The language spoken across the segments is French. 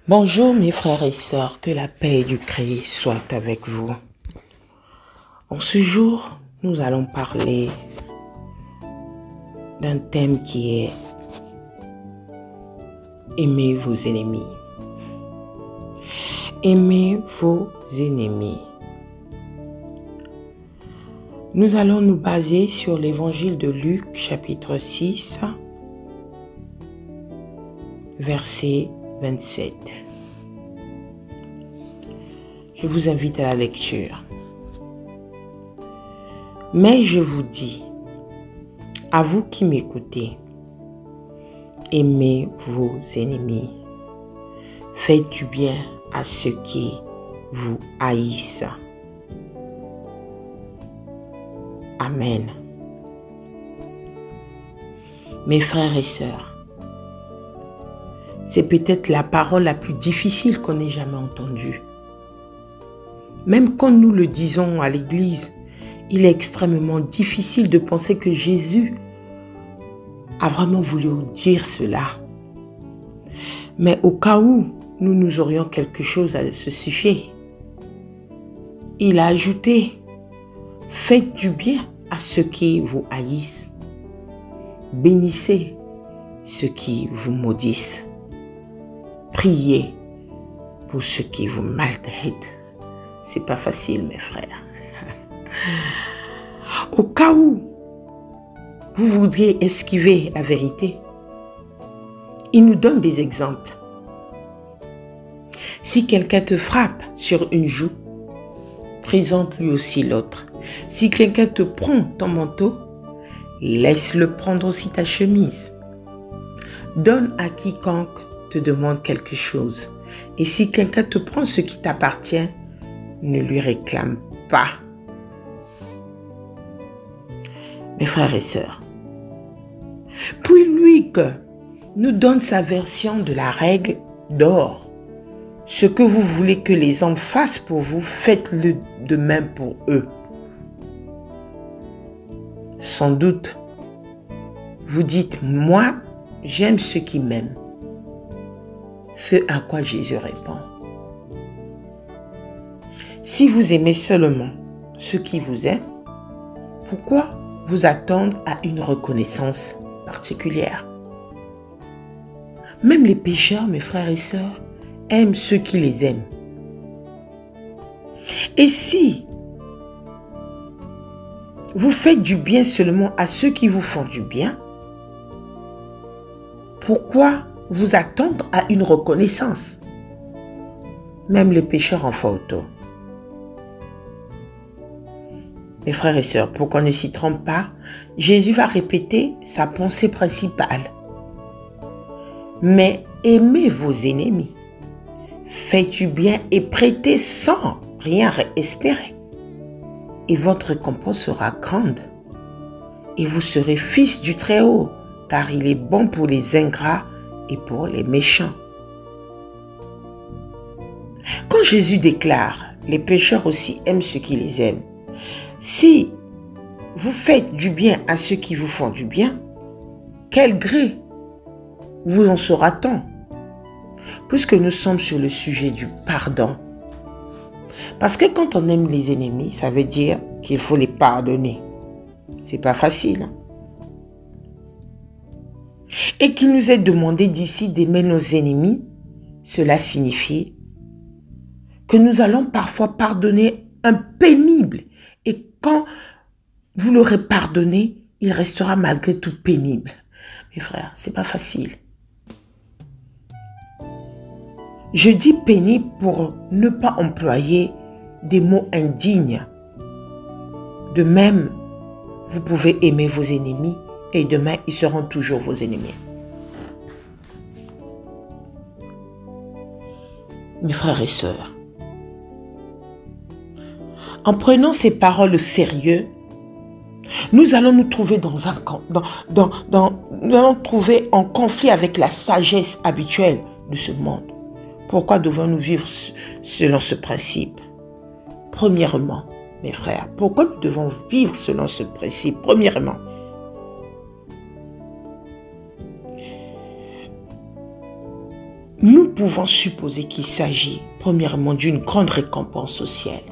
Bonjour mes frères et sœurs, que la paix du Christ soit avec vous. En ce jour, nous allons parler d'un thème qui est Aimez vos ennemis. Aimez vos ennemis. Nous allons nous baser sur l'évangile de Luc, chapitre 6, verset 27. Je vous invite à la lecture. Mais je vous dis, à vous qui m'écoutez, aimez vos ennemis. Faites du bien à ceux qui vous haïssent. Amen. Mes frères et sœurs, c'est peut-être la parole la plus difficile qu'on ait jamais entendue. Même quand nous le disons à l'église, il est extrêmement difficile de penser que Jésus a vraiment voulu dire cela. Mais au cas où nous aurions quelque chose à ce sujet, il a ajouté, faites du bien à ceux qui vous haïssent. Bénissez ceux qui vous maudissent. Priez pour ceux qui vous maltraitent. C'est pas facile, mes frères. Au cas où vous voudriez esquiver la vérité, il nous donne des exemples. Si quelqu'un te frappe sur une joue, présente lui aussi l'autre. Si quelqu'un te prend ton manteau, laisse-le prendre aussi ta chemise. Donne à quiconque te demande quelque chose. Et si quelqu'un te prend ce qui t'appartient, ne lui réclame pas. Mes frères et sœurs, puis Luc nous donne sa version de la règle d'or. Ce que vous voulez que les hommes fassent pour vous, faites-le de même pour eux. Sans doute, vous dites, moi, j'aime ceux qui m'aiment. Ce à quoi Jésus répond. Si vous aimez seulement ceux qui vous aiment, pourquoi vous attendre à une reconnaissance particulière? Même les pécheurs, mes frères et sœurs, aiment ceux qui les aiment. Et si vous faites du bien seulement à ceux qui vous font du bien, pourquoi vous attendre à une reconnaissance? Même les pécheurs en font autant. Mes frères et sœurs, pour qu'on ne s'y trompe pas, Jésus va répéter sa pensée principale. Mais aimez vos ennemis. Faites du bien et prêtez sans rien espérer. Et votre récompense sera grande. Et vous serez fils du Très-Haut, car il est bon pour les ingrats et pour les méchants. Quand Jésus déclare, les pécheurs aussi aiment ceux qui les aiment. Si vous faites du bien à ceux qui vous font du bien, quel gré vous en saura-t-on? Puisque nous sommes sur le sujet du pardon. Parce que quand on aime les ennemis, ça veut dire qu'il faut les pardonner. C'est pas facile. Et qu'il nous est demandé d'ici d'aimer nos ennemis, cela signifie que nous allons parfois pardonner un pénible. Et quand vous l'aurez pardonné, il restera malgré tout pénible. Mes frères, c'est pas facile. Je dis pénible pour ne pas employer des mots indignes. De même, vous pouvez aimer vos ennemis et demain, ils seront toujours vos ennemis. Mes frères et sœurs, en prenant ces paroles au sérieux, nous allons nous trouver nous allons trouver en conflit avec la sagesse habituelle de ce monde. Pourquoi devons-nous vivre selon ce principe? Premièrement, mes frères, pourquoi nous devons vivre selon ce principe? Premièrement, nous pouvons supposer qu'il s'agit premièrement d'une grande récompense au ciel.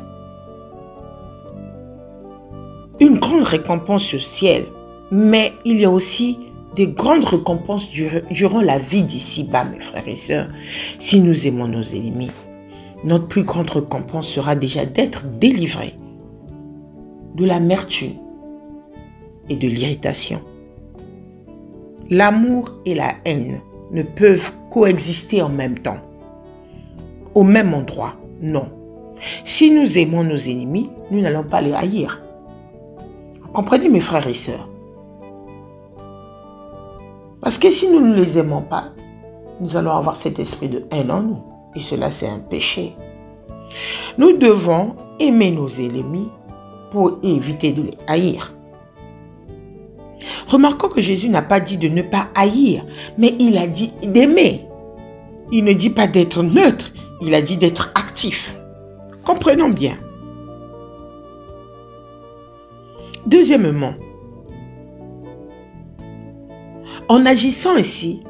Une grande récompense au ciel, mais il y a aussi des grandes récompenses durant la vie d'ici-bas, mes frères et sœurs. Si nous aimons nos ennemis, notre plus grande récompense sera déjà d'être délivrés de l'amertume et de l'irritation. L'amour et la haine ne peuvent coexister en même temps, au même endroit, non. Si nous aimons nos ennemis, nous n'allons pas les haïr. Vous comprenez, mes frères et sœurs? Parce que si nous ne les aimons pas, nous allons avoir cet esprit de haine en nous. Et cela, c'est un péché. Nous devons aimer nos ennemis pour éviter de les haïr. Remarquons que Jésus n'a pas dit de ne pas haïr, mais il a dit d'aimer. Il ne dit pas d'être neutre, il a dit d'être actif. Comprenons bien. Deuxièmement, en agissant ainsi,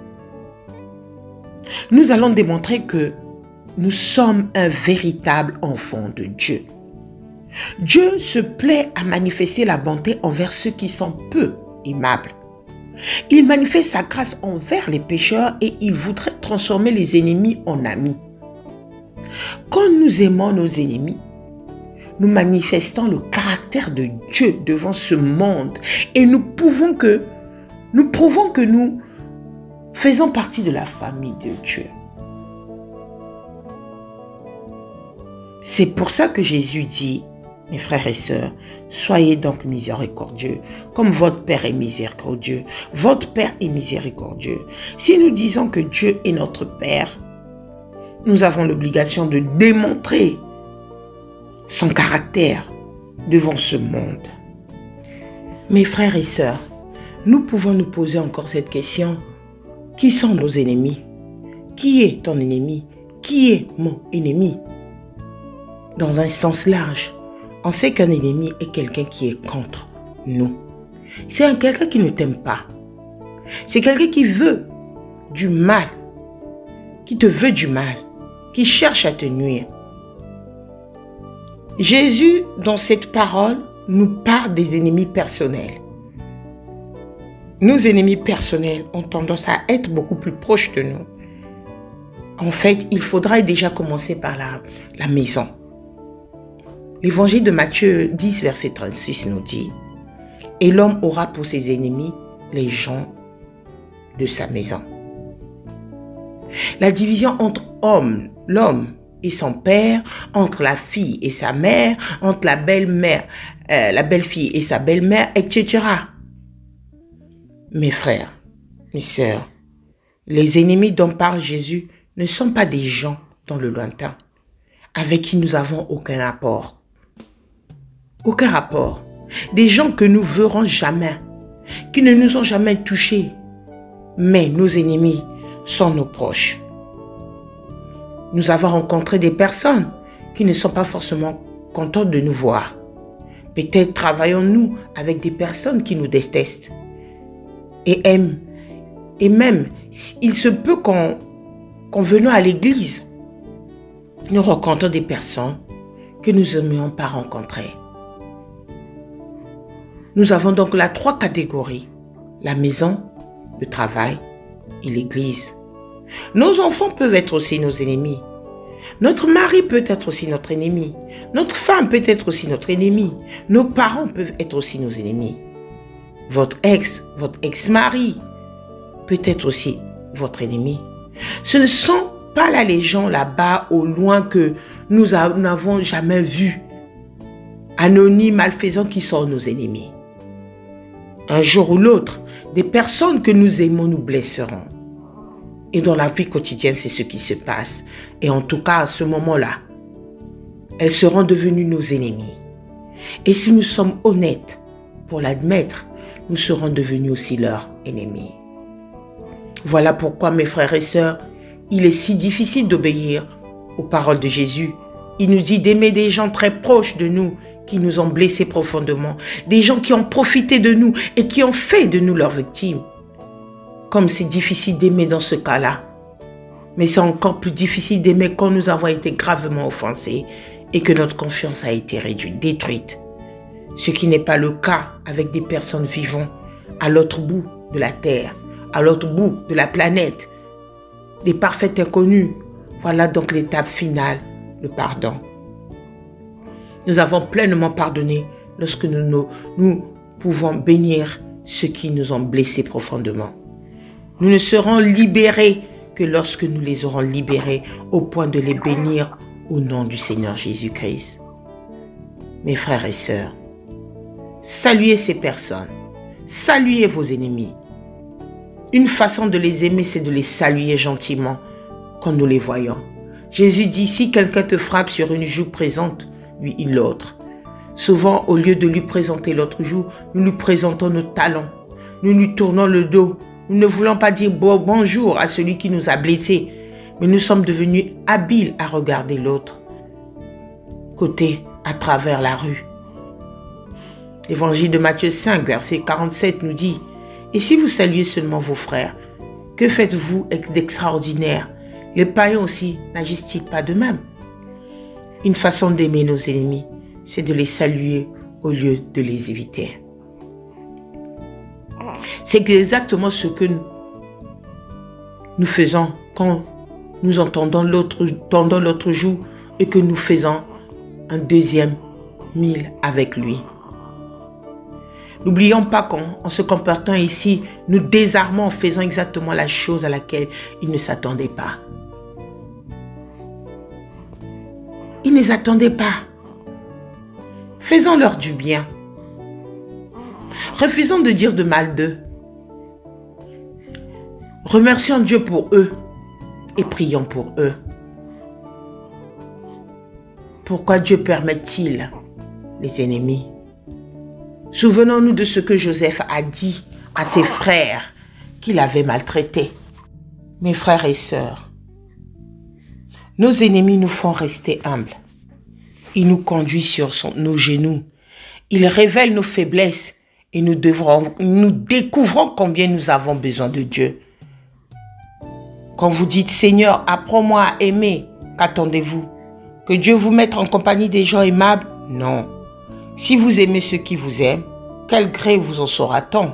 nous allons démontrer que nous sommes un véritable enfant de Dieu. Dieu se plaît à manifester la bonté envers ceux qui sont peu aimables. Il manifeste sa grâce envers les pécheurs et il voudrait transformer les ennemis en amis. Quand nous aimons nos ennemis, nous manifestons le caractère de Dieu devant ce monde et nous prouvons que nous faisons partie de la famille de Dieu. C'est pour ça que Jésus dit, mes frères et sœurs, soyez donc miséricordieux, comme votre Père est miséricordieux. Votre Père est miséricordieux. Si nous disons que Dieu est notre Père, nous avons l'obligation de démontrer son caractère devant ce monde. Mes frères et sœurs, nous pouvons nous poser encore cette question. Qui sont nos ennemis? Qui est ton ennemi? Qui est mon ennemi? Dans un sens large, on sait qu'un ennemi est quelqu'un qui est contre nous. C'est quelqu'un qui ne t'aime pas. C'est quelqu'un qui veut du mal, qui te veut du mal, qui cherche à te nuire. Jésus, dans cette parole, nous parle des ennemis personnels. Nos ennemis personnels ont tendance à être beaucoup plus proches de nous. En fait, il faudra déjà commencer par la maison. L'évangile de Matthieu 10, verset 36 nous dit « Et l'homme aura pour ses ennemis les gens de sa maison. » La division entre l'homme et son père, entre la fille et sa mère, entre la belle-mère, la belle-fille et sa belle-mère, etc. Mes frères, mes sœurs, les ennemis dont parle Jésus ne sont pas des gens dans le lointain, avec qui nous n'avons aucun rapport. Aucun rapport. Des gens que nous verrons jamais, qui ne nous ont jamais touchés. Mais nos ennemis sont nos proches. Nous avons rencontré des personnes qui ne sont pas forcément contentes de nous voir. Peut-être travaillons-nous avec des personnes qui nous détestent et aiment. Et même, il se peut qu'en venant à l'église, nous rencontrons des personnes que nous n'aimions pas rencontrer. Nous avons donc là 3 catégories. La maison, le travail et l'église. Nos enfants peuvent être aussi nos ennemis. Notre mari peut être aussi notre ennemi. Notre femme peut être aussi notre ennemi. Nos parents peuvent être aussi nos ennemis. Votre ex-mari peut être aussi votre ennemi. Ce ne sont pas là les gens là-bas au loin que nous n'avons jamais vus. Anonymes, malfaisants qui sont nos ennemis. Un jour ou l'autre, des personnes que nous aimons nous blesseront. Et dans la vie quotidienne, c'est ce qui se passe. Et en tout cas, à ce moment-là, elles seront devenues nos ennemis. Et si nous sommes honnêtes pour l'admettre, nous serons devenus aussi leurs ennemis. Voilà pourquoi, mes frères et sœurs, il est si difficile d'obéir aux paroles de Jésus. Il nous dit d'aimer des gens très proches de nous, qui nous ont blessés profondément, des gens qui ont profité de nous et qui ont fait de nous leurs victimes. Comme c'est difficile d'aimer dans ce cas-là, Mais c'est encore plus difficile d'aimer quand nous avons été gravement offensés et que notre confiance a été réduite, détruite. Ce qui n'est pas le cas avec des personnes vivant à l'autre bout de la terre, à l'autre bout de la planète, des parfaits inconnus. Voilà donc l'étape finale, le pardon. Nous avons pleinement pardonné lorsque nous pouvons bénir ceux qui nous ont blessés profondément. Nous ne serons libérés que lorsque nous les aurons libérés au point de les bénir au nom du Seigneur Jésus-Christ. Mes frères et sœurs, saluez ces personnes, saluez vos ennemis. Une façon de les aimer, c'est de les saluer gentiment quand nous les voyons. Jésus dit, si quelqu'un te frappe sur une joue, présente-lui l'autre. Souvent, au lieu de lui présenter l'autre joue, nous lui présentons nos talons. Nous lui tournons le dos. Nous ne voulons pas dire bonjour à celui qui nous a blessés, mais nous sommes devenus habiles à regarder l'autre côté à travers la rue. L'évangile de Matthieu 5, verset 47 nous dit, « Et si vous saluez seulement vos frères, que faites-vous d'extraordinaire? Les païens aussi n'agissent-ils pas de même ?» Une façon d'aimer nos ennemis, c'est de les saluer au lieu de les éviter. C'est exactement ce que nous faisons quand nous entendons l'autre joue et que nous faisons un deuxième mille avec lui. N'oublions pas qu'en se comportant ici, nous désarmons en faisant exactement la chose à laquelle ils ne s'attendaient pas. Ils ne s'attendaient pas. Faisons-leur du bien. Refusons de dire de mal d'eux. Remercions Dieu pour eux et prions pour eux. Pourquoi Dieu permet-il les ennemis? Souvenons-nous de ce que Joseph a dit à ses frères qu'il avait maltraités. Mes frères et sœurs, nos ennemis nous font rester humbles. Ils nous conduisent sur nos genoux. Ils révèlent nos faiblesses et nous découvrons combien nous avons besoin de Dieu. Quand vous dites « Seigneur, apprends-moi à aimer », qu'attendez-vous? Que Dieu vous mette en compagnie des gens aimables? Non. Si vous aimez ceux qui vous aiment, quel gré vous en saura-t-on?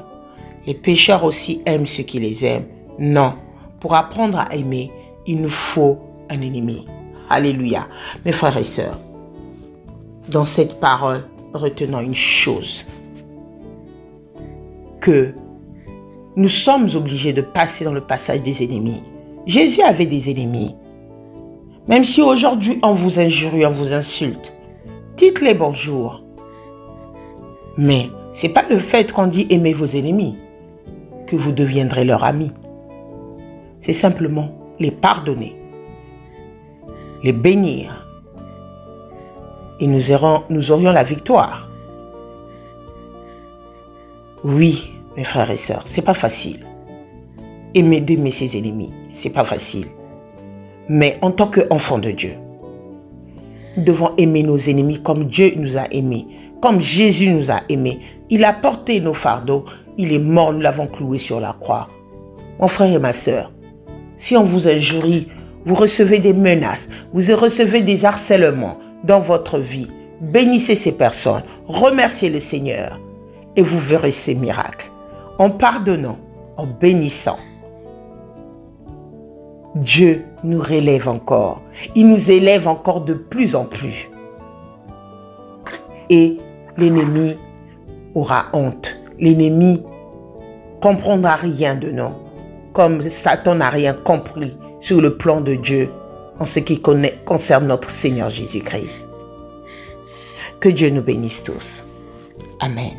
Les pécheurs aussi aiment ceux qui les aiment. Non. Pour apprendre à aimer, il nous faut un ennemi. Alléluia. Mes frères et sœurs, dans cette parole, retenons une chose. Que nous sommes obligés de passer dans le passage des ennemis. Jésus avait des ennemis. Même si aujourd'hui on vous injurie, on vous insulte, dites-les bonjour. Mais ce n'est pas le fait qu'on dit aimez vos ennemis que vous deviendrez leurs amis. C'est simplement les pardonner, les bénir et nous aurions la victoire. Oui, mes frères et sœurs, c'est pas facile. D'aimer ses ennemis, c'est pas facile. Mais en tant qu'enfants de Dieu, nous devons aimer nos ennemis comme Dieu nous a aimés, comme Jésus nous a aimés. Il a porté nos fardeaux, il est mort, nous l'avons cloué sur la croix. Mon frère et ma sœur, si on vous injurie, vous recevez des menaces, vous recevez des harcèlements dans votre vie, bénissez ces personnes, remerciez le Seigneur et vous verrez ces miracles. En pardonnant, en bénissant, Dieu nous relève encore. Il nous élève encore de plus en plus. Et l'ennemi aura honte. L'ennemi comprendra rien de nous. Comme Satan n'a rien compris sur le plan de Dieu en ce qui concerne notre Seigneur Jésus-Christ. Que Dieu nous bénisse tous. Amen.